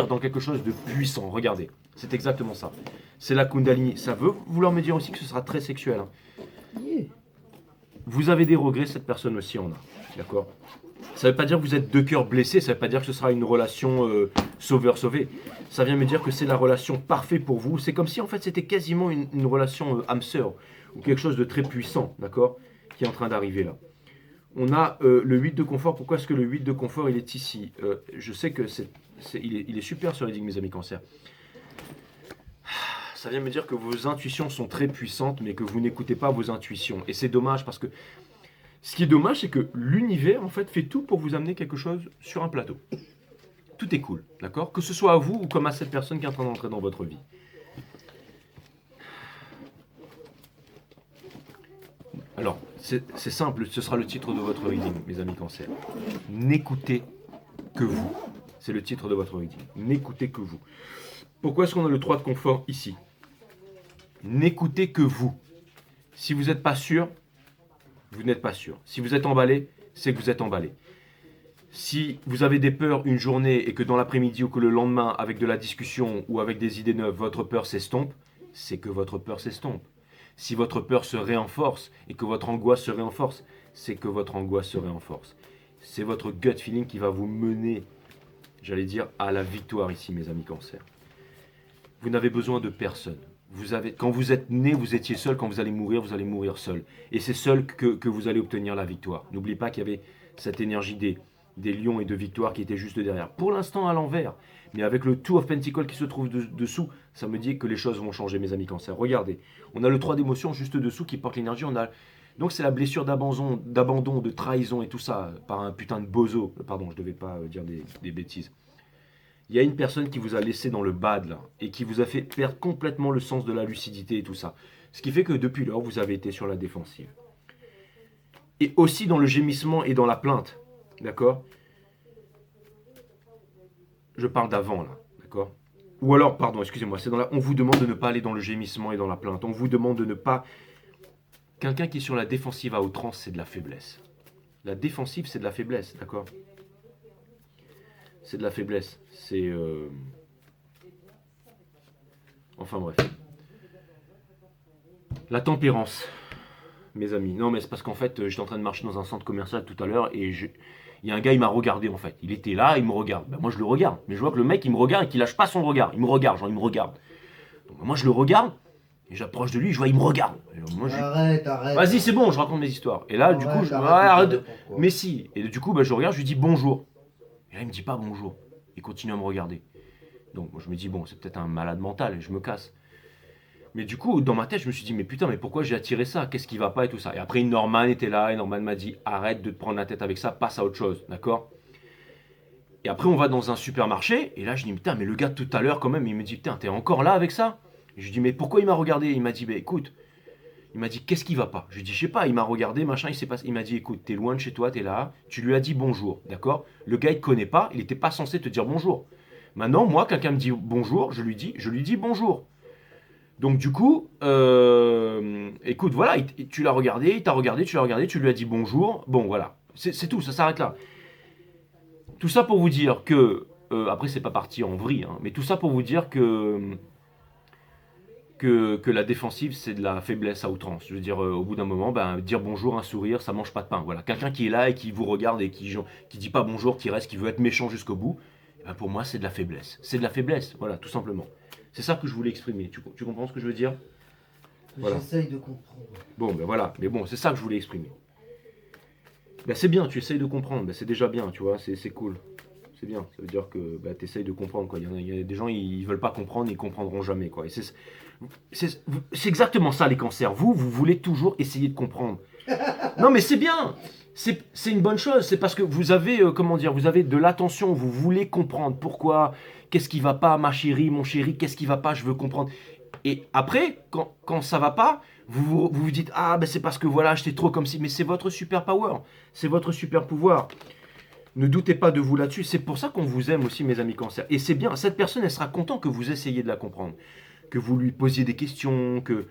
dans quelque chose de puissant. Regardez, c'est exactement ça. C'est la Kundalini. Ça veut vouloir me dire aussi que ce sera très sexuel. Yeah. Vous avez des regrets, cette personne aussi en a. D'accord? Ça ne veut pas dire que vous êtes deux cœurs blessés, ça ne veut pas dire que ce sera une relation sauveur-sauvé. Ça vient me dire que c'est la relation parfaite pour vous. C'est comme si en fait c'était quasiment une relation âme-sœur, ou quelque chose de très puissant, d'accord, qui est en train d'arriver là. On a le 8 de confort. Pourquoi est-ce que le 8 de confort il est ici? Je sais que il est super sur les digues, mes amis cancers. Ça vient me dire que vos intuitions sont très puissantes, mais que vous n'écoutez pas vos intuitions. Et c'est dommage parce que ce qui est dommage, c'est que l'univers en fait fait tout pour vous amener quelque chose sur un plateau. Tout est cool, d'accord? Que ce soit à vous ou comme à cette personne qui est en train d'entrer dans votre vie. Alors, c'est simple, ce sera le titre de votre reading, mes amis cancers. N'écoutez que vous. C'est le titre de votre reading. N'écoutez que vous. Pourquoi est-ce qu'on a le 3 de confort ici? N'écoutez que vous. Si vous n'êtes pas sûr, vous n'êtes pas sûr. Si vous êtes emballé, c'est que vous êtes emballé. Si vous avez des peurs une journée et que dans l'après-midi ou que le lendemain, avec de la discussion ou avec des idées neuves, votre peur s'estompe, c'est que votre peur s'estompe. Si votre peur se renforce et que votre angoisse se renforce, c'est que votre angoisse se renforce. C'est votre gut feeling qui va vous mener, j'allais dire, à la victoire ici, mes amis cancers. Vous n'avez besoin de personne. Quand vous êtes né, vous étiez seul. Quand vous allez mourir seul. Et c'est seul que vous allez obtenir la victoire. N'oubliez pas qu'il y avait cette énergie des lions et de victoire qui était juste derrière. Pour l'instant à l'envers. Mais avec le Two of Pentacles qui se trouve dessous, ça me dit que les choses vont changer, mes amis cancers. Regardez, on a le 3 d'émotions juste dessous qui porte l'énergie. Donc c'est la blessure d'abandon, de trahison et tout ça, par un putain de bozo. Pardon, je ne devais pas dire des bêtises. Il y a une personne qui vous a laissé dans le bad là, et qui vous a fait perdre complètement le sens de la lucidité et tout ça. Ce qui fait que depuis lors, vous avez été sur la défensive. Et aussi dans le gémissement et dans la plainte. D'accord? Je parle d'avant là. D'accord? Ou alors, pardon, excusez-moi, on vous demande de ne pas aller dans le gémissement et dans la plainte. On vous demande de ne pas... Quelqu'un qui est sur la défensive à outrance, c'est de la faiblesse. La défensive, c'est de la faiblesse, d'accord? C'est de la faiblesse. C'est... Enfin bref. La tempérance, mes amis. Non, mais c'est parce qu'en fait, j'étais en train de marcher dans un centre commercial tout à l'heure et il y a un gars, il m'a regardé en fait. Il était là, il me regarde. Ben, moi, je le regarde. Mais je vois que le mec, il me regarde et qu'il lâche pas son regard. Il me regarde, genre, il me regarde. Donc, moi, je le regarde et j'approche de lui, je vois, il me regarde. Moi, Arrête. Vas-y, c'est bon, je raconte mes histoires. Et là, du coup, arrête. Mais si. Et du coup, ben, je regarde, je lui dis bonjour. Et là, il me dit pas bonjour. Il continue à me regarder. Donc, moi, je me dis, bon, c'est peut-être un malade mental et je me casse. Mais du coup, dans ma tête, je me suis dit, mais putain, mais pourquoi j'ai attiré ça? Qu'est-ce qui va pas et tout ça? Et après, Norman était là et Norman m'a dit, arrête de te prendre la tête avec ça, passe à autre chose, d'accord? Et après, on va dans un supermarché et là, je dis, putain, mais le gars de tout à l'heure, quand même, il me dit, putain, t'es encore là avec ça? Et je lui dis, mais pourquoi il m'a regardé? Il m'a dit, bah écoute, il m'a dit, qu'est-ce qui va pas? Je lui dis, je sais pas, il m'a regardé, machin, il s'est passé. Il m'a dit, écoute, t'es loin de chez toi, t'es là, tu lui as dit bonjour, d'accord? Le gars, il te connaît pas, il n'était pas censé te dire bonjour. Maintenant, moi, quelqu'un me dit bonjour, je lui dis bonjour. Donc du coup, écoute, voilà, tu l'as regardé, il t'a regardé, tu l'as regardé, tu lui as dit bonjour. Bon, voilà, c'est tout, ça s'arrête là. Tout ça pour vous dire que, après c'est pas parti en vrille, hein, mais tout ça pour vous dire que la défensive c'est de la faiblesse à outrance. Je veux dire, au bout d'un moment, ben, dire bonjour, un sourire, ça mange pas de pain. Voilà, quelqu'un qui est là et qui vous regarde et qui dit pas bonjour, qui reste, qui veut être méchant jusqu'au bout, ben, pour moi c'est de la faiblesse. C'est de la faiblesse, voilà, tout simplement. C'est ça que je voulais exprimer. Tu comprends ce que je veux dire? Voilà. J'essaye de comprendre. Bon, ben voilà. Mais bon, c'est ça que je voulais exprimer. Ben c'est bien, tu essayes de comprendre. Ben c'est déjà bien, tu vois. C'est cool. c'est bien. Ça veut dire que tu essayes de comprendre, quoi. Il y a des gens, ils veulent pas comprendre, ils comprendront jamais, quoi. Et c'est exactement ça, les cancers. Vous voulez toujours essayer de comprendre. Non, mais c'est bien. C'est une bonne chose. C'est parce que vous avez, comment dire, vous avez de l'attention. Vous voulez comprendre pourquoi, qu'est-ce qui va pas, ma chérie, mon chéri, qu'est-ce qui va pas, je veux comprendre. Et après, quand ça va pas, vous dites, ah ben c'est parce que voilà, j'étais trop comme si. Mais c'est votre super power. C'est votre super pouvoir. Ne doutez pas de vous là-dessus. C'est pour ça qu'on vous aime aussi, mes amis cancers. Et c'est bien. Cette personne, elle sera contente que vous essayiez de la comprendre. Que vous lui posiez des questions, que...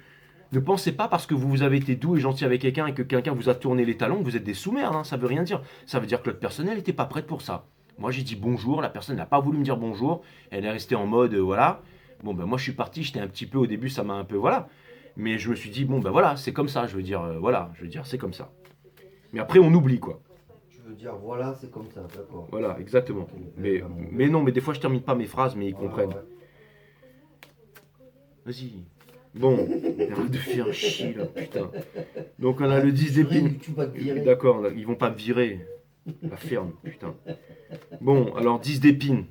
Ne pensez pas parce que vous avez été doux et gentil avec quelqu'un et que quelqu'un vous a tourné les talons, vous êtes des sous-merdes, hein, ça veut rien dire. Ça veut dire que l'autre personne, elle n'était pas prête pour ça. Moi, j'ai dit bonjour, la personne n'a pas voulu me dire bonjour, elle est restée en mode, voilà. Bon, ben moi, je suis parti, j'étais un petit peu, au début, ça m'a un peu, voilà. Mais je me suis dit, bon, ben voilà, c'est comme ça, je veux dire, voilà, je veux dire, c'est comme ça. Mais après, on oublie, quoi. Tu veux dire, voilà, c'est comme ça, d'accord. Voilà, exactement. Ok, Mais non, mais des fois, je termine pas mes phrases, mais ils comprennent. Ouais. Vas-y. Bon, arrête de faire chier là, putain. Donc on a le 10 d'épines. Tu vas te virer. D'accord, ils vont pas me virer. La ferme, putain. Bon, alors 10 d'épines. De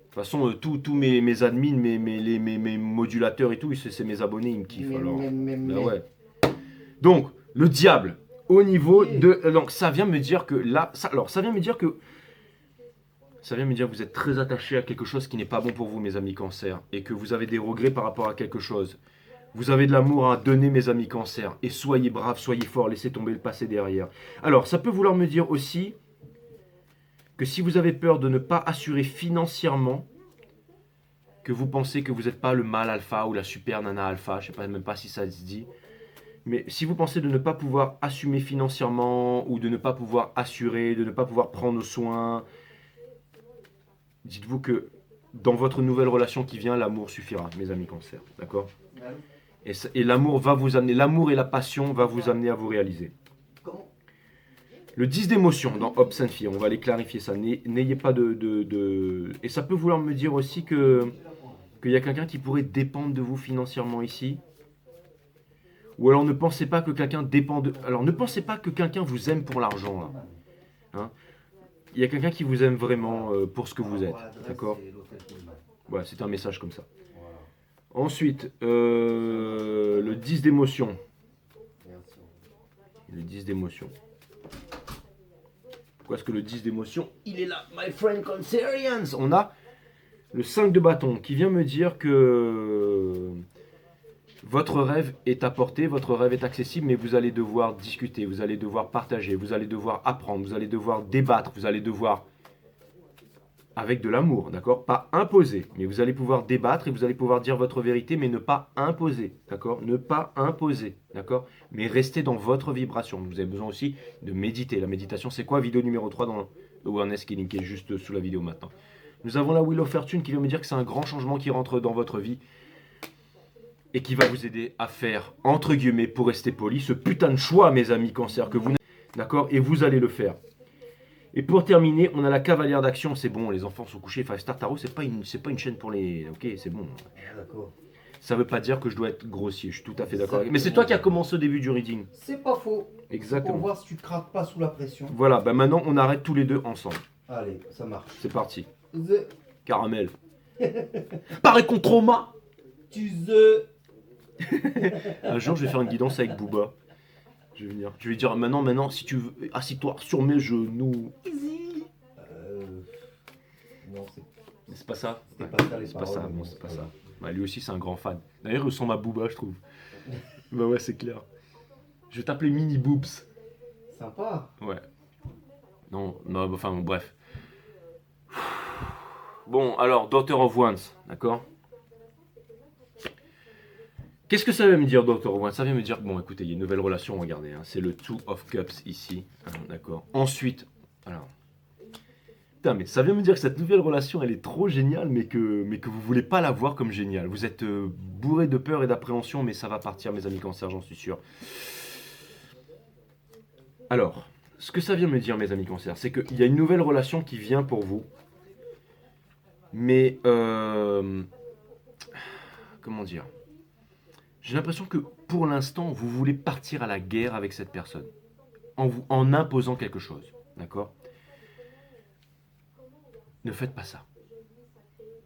toute façon, tous mes admins, mes modulateurs et tout, c'est mes abonnés, ils me kiffent. Alors, bah ouais. Donc, le diable, au niveau de... Donc, ça vient me dire que là... ça vient me dire que... Ça vient me dire que vous êtes très attaché à quelque chose qui n'est pas bon pour vous, mes amis cancers, et que vous avez des regrets par rapport à quelque chose. Vous avez de l'amour à donner, mes amis cancers, et soyez braves, soyez forts, laissez tomber le passé derrière. Alors, ça peut vouloir me dire aussi que si vous avez peur de ne pas assurer financièrement, que vous pensez que vous n'êtes pas le mâle alpha ou la super nana alpha, je ne sais pas, même pas si ça se dit, mais si vous pensez de ne pas pouvoir assumer financièrement, ou de ne pas pouvoir assurer, de ne pas pouvoir prendre soin... Dites-vous que dans votre nouvelle relation qui vient, l'amour suffira, mes amis cancers, d'accord? Et l'amour va vous amener, l'amour et la passion va vous amener à vous réaliser. Le 10 d'émotion dans Hope Sainte Fille, on va aller clarifier ça. N'ayez pas de... Et ça peut vouloir me dire aussi qu'il y a quelqu'un qui pourrait dépendre de vous financièrement ici. Ou alors ne pensez pas que quelqu'un dépend de... Alors ne pensez pas que quelqu'un vous aime pour l'argent, là. Hein? Il y a quelqu'un qui vous aime vraiment pour ce que vous êtes, d'accord? Voilà, c'est un message comme ça. Ensuite, le 10 d'émotion. Le 10 d'émotion. Pourquoi est-ce que le 10 d'émotion, il est là, my friend Cancerians? On a le 5 de bâton qui vient me dire que votre rêve est à portée, votre rêve est accessible, mais vous allez devoir discuter, vous allez devoir partager, vous allez devoir apprendre, vous allez devoir débattre, vous allez devoir, avec de l'amour, d'accord? Pas imposer, mais vous allez pouvoir débattre et vous allez pouvoir dire votre vérité, mais ne pas imposer, d'accord? Ne pas imposer, d'accord? Mais rester dans votre vibration. Vous avez besoin aussi de méditer. La méditation, c'est quoi? Vidéo numéro 3 dans Awareness qui est linkée juste sous la vidéo maintenant. Nous avons la Wheel of Fortune qui vient me dire que c'est un grand changement qui rentre dans votre vie et qui va vous aider à faire, entre guillemets, pour rester poli, ce putain de choix, mes amis cancer, que vous... D'accord? Et vous allez le faire. Et pour terminer, on a la cavalière d'action. C'est bon, les enfants sont couchés. Five Star Tarot, c'est pas une chaîne pour les... Ok, c'est bon. D'accord. Ça veut pas dire que je dois être grossier, je suis tout à fait d'accord. Mais c'est toi qui as commencé au début du reading. C'est pas faux. Exactement. Pour voir si tu craques pas sous la pression. Voilà, bah maintenant on arrête tous les deux ensemble. Allez, ça marche. C'est parti. The... Caramel. Pareil contre trauma. Tu the... Un jour, je vais faire une guidance avec Booba. Je vais venir. Je vais dire maintenant, si tu veux, assis-toi sur mes genoux. Non, C'est pas ça. c'est pas ça les C'est pas paroles. ça. Bon, c'est pas ça. Bah, lui aussi, c'est un grand fan. D'ailleurs, il ressemble à Booba, je trouve. Bah ouais, c'est clair. Je vais t'appeler Mini Boobs. Sympa. Ouais. Non, enfin, bref. Bon, alors, Daughter of Wands, d'accord? Qu'est-ce que ça veut me dire, Daughter of Wands? Ça vient me dire, bon, écoutez, il y a une nouvelle relation, regardez, hein, c'est le Two of Cups ici, hein, d'accord? Ensuite, alors... Putain, mais ça vient me dire que cette nouvelle relation, elle est trop géniale, mais que vous voulez pas la voir comme géniale. Vous êtes bourré de peur et d'appréhension, mais ça va partir, mes amis cancers, j'en suis sûr. Alors, ce que ça vient me dire, mes amis cancers, c'est qu'il y a une nouvelle relation qui vient pour vous, mais... comment dire? J'ai l'impression que, pour l'instant, vous voulez partir à la guerre avec cette personne, en imposant quelque chose, d'accord? Ne faites pas ça.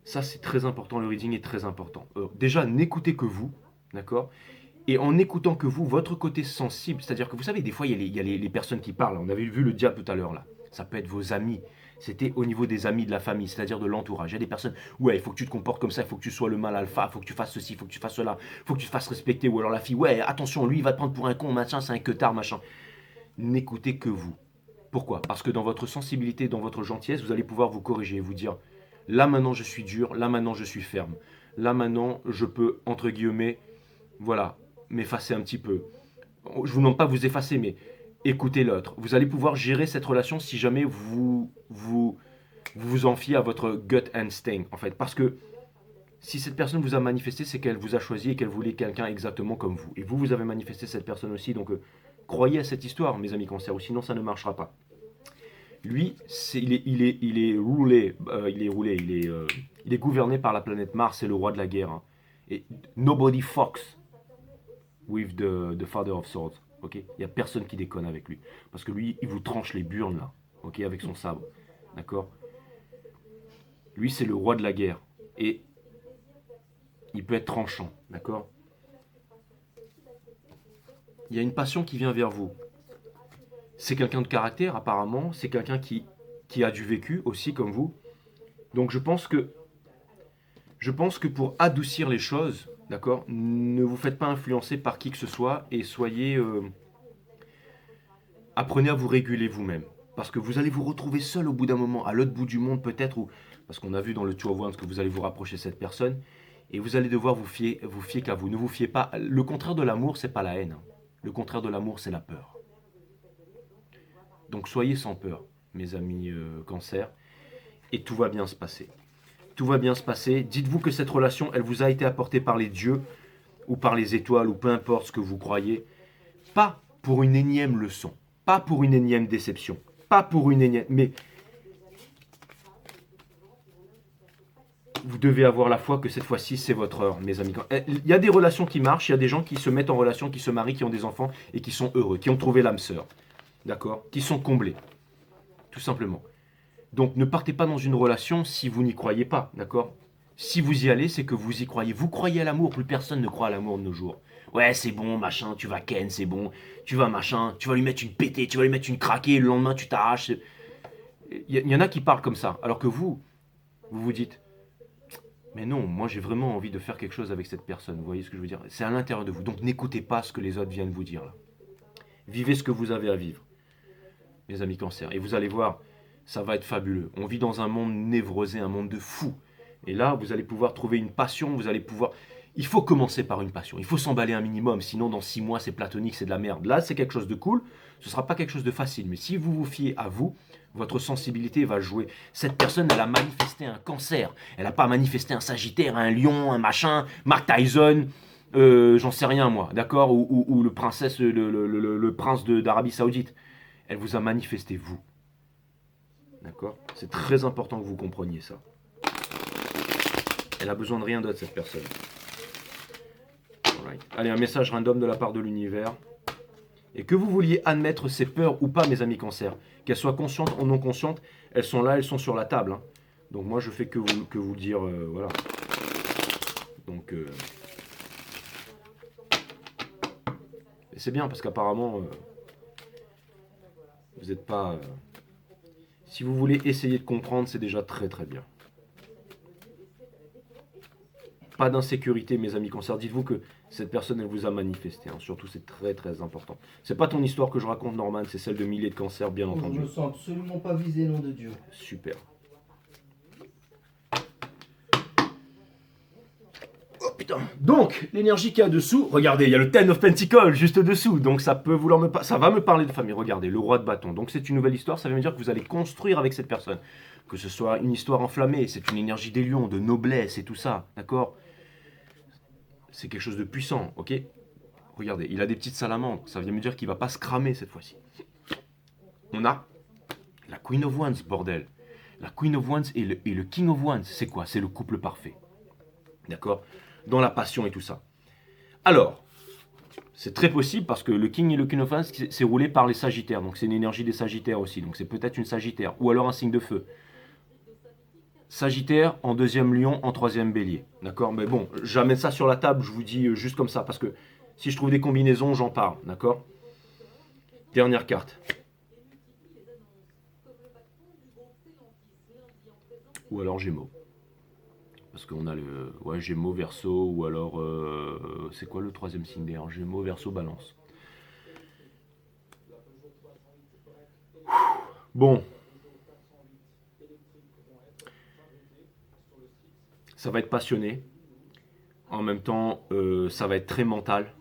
Ça, c'est très important, le reading est très important. Déjà, n'écoutez que vous, d'accord? Et en écoutant que vous, votre côté sensible, c'est-à-dire que vous savez, des fois, il y a les personnes qui parlent. On avait vu le diable tout à l'heure, là. Ça peut être vos amis. C'était au niveau des amis de la famille, c'est-à-dire de l'entourage. Il y a des personnes, ouais, il faut que tu te comportes comme ça, il faut que tu sois le mâle alpha, il faut que tu fasses ceci, il faut que tu fasses cela, il faut que tu te fasses respecter. Ou alors la fille, ouais, attention, lui, il va te prendre pour un con, machin, c'est un queutard, machin. N'écoutez que vous. Pourquoi? Parce que dans votre sensibilité, dans votre gentillesse, vous allez pouvoir vous corriger et vous dire, là maintenant je suis dur, là maintenant je suis ferme. Là maintenant je peux, entre guillemets, voilà, m'effacer un petit peu. Je vous demande pas de vous effacer, mais écoutez l'autre. Vous allez pouvoir gérer cette relation si jamais vous en fiez à votre gut instinct, en fait. Parce que si cette personne vous a manifesté, c'est qu'elle vous a choisi et qu'elle voulait quelqu'un exactement comme vous. Et vous, vous avez manifesté cette personne aussi, donc croyez à cette histoire, mes amis cancers, ou sinon ça ne marchera pas. Lui, il est gouverné par la planète Mars, c'est le roi de la guerre. Hein. Et nobody fucks with the Father of Swords. Ok, il n'y a personne qui déconne avec lui. Parce que lui, il vous tranche les burnes là, ok, avec son sabre. D'accord? Lui, c'est le roi de la guerre. Et il peut être tranchant. D'accord? Il y a une passion qui vient vers vous. C'est quelqu'un de caractère, apparemment. C'est quelqu'un qui a du vécu aussi, comme vous. Donc je pense que pour adoucir les choses, d'accord, ne vous faites pas influencer par qui que ce soit et soyez... apprenez à vous réguler vous-même. Parce que vous allez vous retrouver seul au bout d'un moment, à l'autre bout du monde peut-être, ou parce qu'on a vu dans le Two of Wands que vous allez vous rapprocher de cette personne, et vous allez devoir vous fier qu'à vous. Ne vous fiez pas... Le contraire de l'amour, c'est pas la haine. Le contraire de l'amour, c'est la peur. Donc soyez sans peur, mes amis cancer, et tout va bien se passer. Tout va bien se passer. Dites-vous que cette relation, elle vous a été apportée par les dieux, ou par les étoiles, ou peu importe ce que vous croyez. Pas pour une énième leçon, pas pour une énième déception, pas pour une énième... Mais vous devez avoir la foi que cette fois-ci, c'est votre heure, mes amis. Il y a des relations qui marchent, il y a des gens qui se mettent en relation, qui se marient, qui ont des enfants, et qui sont heureux, qui ont trouvé l'âme sœur. D'accord? Qui sont comblés. Tout simplement. Donc ne partez pas dans une relation si vous n'y croyez pas, d'accord? Si vous y allez, c'est que vous y croyez. Vous croyez à l'amour, plus personne ne croit à l'amour de nos jours. Ouais, c'est bon, machin, tu vas ken, c'est bon. Tu vas machin, tu vas lui mettre une pétée, tu vas lui mettre une craquée, le lendemain tu t'arraches. Il y en a qui parlent comme ça, alors que vous vous dites, mais non, moi j'ai vraiment envie de faire quelque chose avec cette personne, vous voyez ce que je veux dire? C'est à l'intérieur de vous, donc n'écoutez pas ce que les autres viennent vous dire là. Vivez ce que vous avez à vivre, mes amis cancers, et vous allez voir, ça va être fabuleux. On vit dans un monde névrosé, un monde de fous. Et là, vous allez pouvoir trouver une passion, vous allez pouvoir... Il faut commencer par une passion, il faut s'emballer un minimum, sinon dans 6 mois c'est platonique, c'est de la merde. Là, c'est quelque chose de cool, ce ne sera pas quelque chose de facile, mais si vous vous fiez à vous, votre sensibilité va jouer. Cette personne, elle a manifesté un cancer, elle n'a pas manifesté un sagittaire, un lion, un machin, Mark Tyson, j'en sais rien moi, d'accord, ou le prince d'Arabie Saoudite. Elle vous a manifesté vous. D'accord? C'est très important que vous compreniez ça. Elle a besoin de rien d'autre, cette personne. Alright. Allez, un message random de la part de l'univers. Et que vous vouliez admettre ces peurs ou pas, mes amis cancers, qu'elles soient conscientes ou non conscientes, elles sont là, elles sont sur la table. Hein. Donc moi, je fais que vous dire, voilà. Donc, et c'est bien, parce qu'apparemment, vous n'êtes pas... si vous voulez essayer de comprendre, c'est déjà très très bien. Pas d'insécurité, mes amis cancers. Dites-vous que cette personne, elle vous a manifesté. Hein. Surtout, c'est très très important. C'est pas ton histoire que je raconte, Norman, c'est celle de milliers de cancers, bien entendu. Je me sens absolument pas visé, nom de Dieu. Super. Oh putain. Donc, l'énergie qu'il y a dessous, regardez, il y a le Ten of Pentacles juste dessous. Donc, ça peut ça va me parler de famille. Regardez, le roi de bâton. Donc, c'est une nouvelle histoire. Ça veut dire que vous allez construire avec cette personne. Que ce soit une histoire enflammée, c'est une énergie des lions, de noblesse et tout ça. D'accord? C'est quelque chose de puissant, ok? Regardez, il a des petites salamandres. Ça vient me dire qu'il ne va pas se cramer cette fois-ci. On a la Queen of Wands, bordel. La Queen of Wands et le King of Wands, c'est quoi? C'est le couple parfait. D'accord? Dans la passion et tout ça. Alors, c'est très possible parce que le King et le Queen of Wands, c'est roulé par les Sagittaires. Donc c'est une énergie des Sagittaires aussi. Donc c'est peut-être une Sagittaire. Ou alors un signe de feu. Sagittaire, en deuxième Lion, en troisième Bélier. D'accord? Mais bon, j'amène ça sur la table, je vous dis juste comme ça, parce que si je trouve des combinaisons, j'en parle. D'accord? Dernière carte. Ou alors Gémeaux. Parce qu'on a le Gémeaux, Verseau, ou alors... c'est quoi le troisième signe d'ailleurs? Gémeaux, Verseau, Balance. Bon. Ça va être passionné. En même temps, ça va être très mental.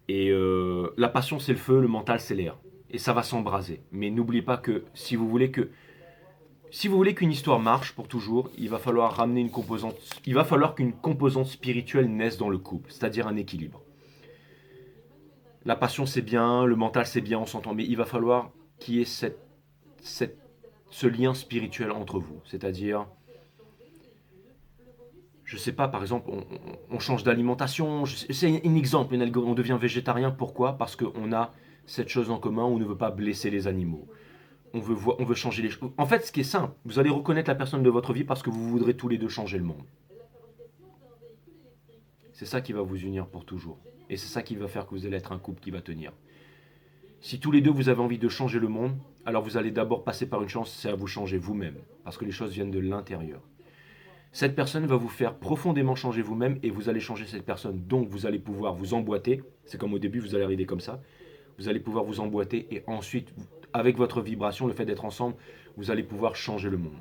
Et la passion, c'est le feu, le mental, c'est l'air. Et ça va s'embraser. Mais n'oubliez pas que si vous voulez qu'une histoire marche pour toujours, il va falloir ramener une composante. Il va falloir qu'une composante spirituelle naisse dans le couple, c'est-à-dire un équilibre. La passion, c'est bien, le mental, c'est bien, on s'entend, mais il va falloir qu'il y ait ce lien spirituel entre vous. C'est-à-dire, je sais pas, par exemple, on change d'alimentation. C'est un exemple, on devient végétarien. Pourquoi? Parce qu'on a cette chose en commun, on ne veut pas blesser les animaux. On veut changer les choses. En fait, ce qui est simple, vous allez reconnaître la personne de votre vie parce que vous voudrez tous les deux changer le monde. C'est ça qui va vous unir pour toujours. Et c'est ça qui va faire que vous allez être un couple qui va tenir. Si tous les deux vous avez envie de changer le monde, alors vous allez d'abord passer par une chance, c'est à vous changer vous-même. Parce que les choses viennent de l'intérieur. Cette personne va vous faire profondément changer vous-même et vous allez changer cette personne. Donc vous allez pouvoir vous emboîter. C'est comme au début, vous allez arriver comme ça. Vous allez pouvoir vous emboîter et ensuite, avec votre vibration, le fait d'être ensemble, vous allez pouvoir changer le monde.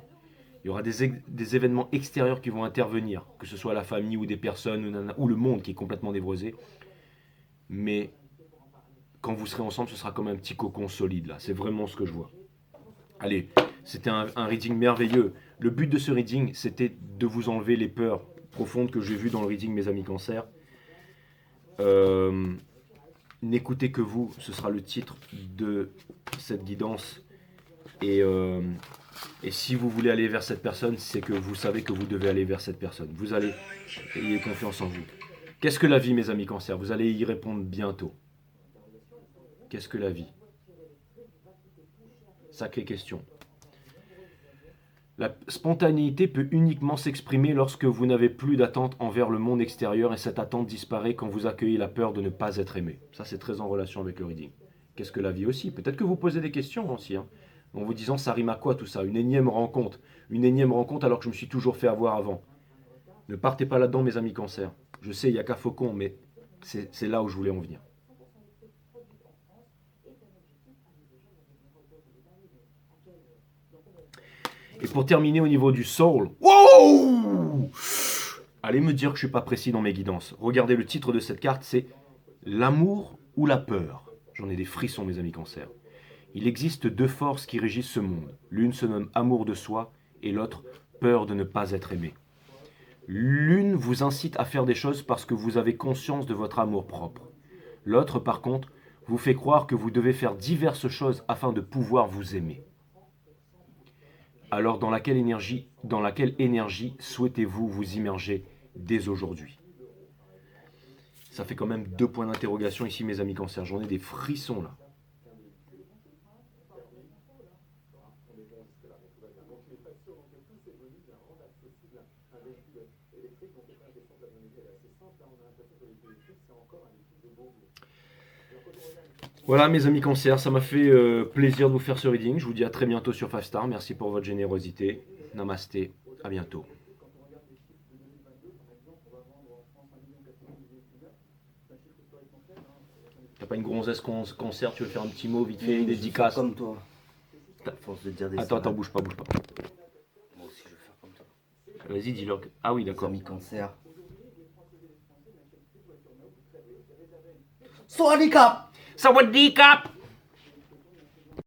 Il y aura des événements extérieurs qui vont intervenir, que ce soit la famille ou des personnes ou le monde qui est complètement névrosé. Mais quand vous serez ensemble, ce sera comme un petit cocon solide là. C'est vraiment ce que je vois. Allez, c'était un reading merveilleux. Le but de ce reading, c'était de vous enlever les peurs profondes que j'ai vues dans le reading Mes Amis Cancer. N'écoutez que vous, ce sera le titre de cette guidance. Et si vous voulez aller vers cette personne, c'est que vous savez que vous devez aller vers cette personne. Vous allez ayez confiance en vous. Qu'est-ce que la vie, mes amis Cancer? Vous allez y répondre bientôt. Qu'est-ce que la vie? Sacrée question. La spontanéité peut uniquement s'exprimer lorsque vous n'avez plus d'attente envers le monde extérieur et cette attente disparaît quand vous accueillez la peur de ne pas être aimé. Ça, c'est très en relation avec le reading. Qu'est-ce que la vie aussi? Peut-être que vous posez des questions aussi, hein, en vous disant ça rime à quoi tout ça? Une énième rencontre. Une énième rencontre alors que je me suis toujours fait avoir avant. Ne partez pas là-dedans, mes amis Cancer. Je sais, il n'y a qu'à Faucon, mais c'est là où je voulais en venir. Et pour terminer au niveau du soul, wow! Allez me dire que je ne suis pas précis dans mes guidances. Regardez le titre de cette carte, c'est l'amour ou la peur. J'en ai des frissons, mes amis Cancer. Il existe deux forces qui régissent ce monde. L'une se nomme amour de soi et l'autre peur de ne pas être aimé. L'une vous incite à faire des choses parce que vous avez conscience de votre amour propre. L'autre, par contre, vous fait croire que vous devez faire diverses choses afin de pouvoir vous aimer. Alors dans laquelle énergie souhaitez-vous vous immerger dès aujourd'hui? Ça fait quand même 2 points d'interrogation ici, mes amis Cancer. J'en ai des frissons là. Voilà mes amis Cancer, ça m'a fait plaisir de vous faire ce reading. Je vous dis à très bientôt sur 5 Star. Merci pour votre générosité. Namasté, à bientôt. T'as pas une gonzesse Cancer, tu veux faire un petit mot vite fait, une dédicace? Comme toi. Force de dire des Attends, bouge pas. Moi aussi, je veux faire comme toi. Vas-y, dis-leur. Ah oui, d'accord. Amis Cancer. Sawadee Cap! Sawadee Cap!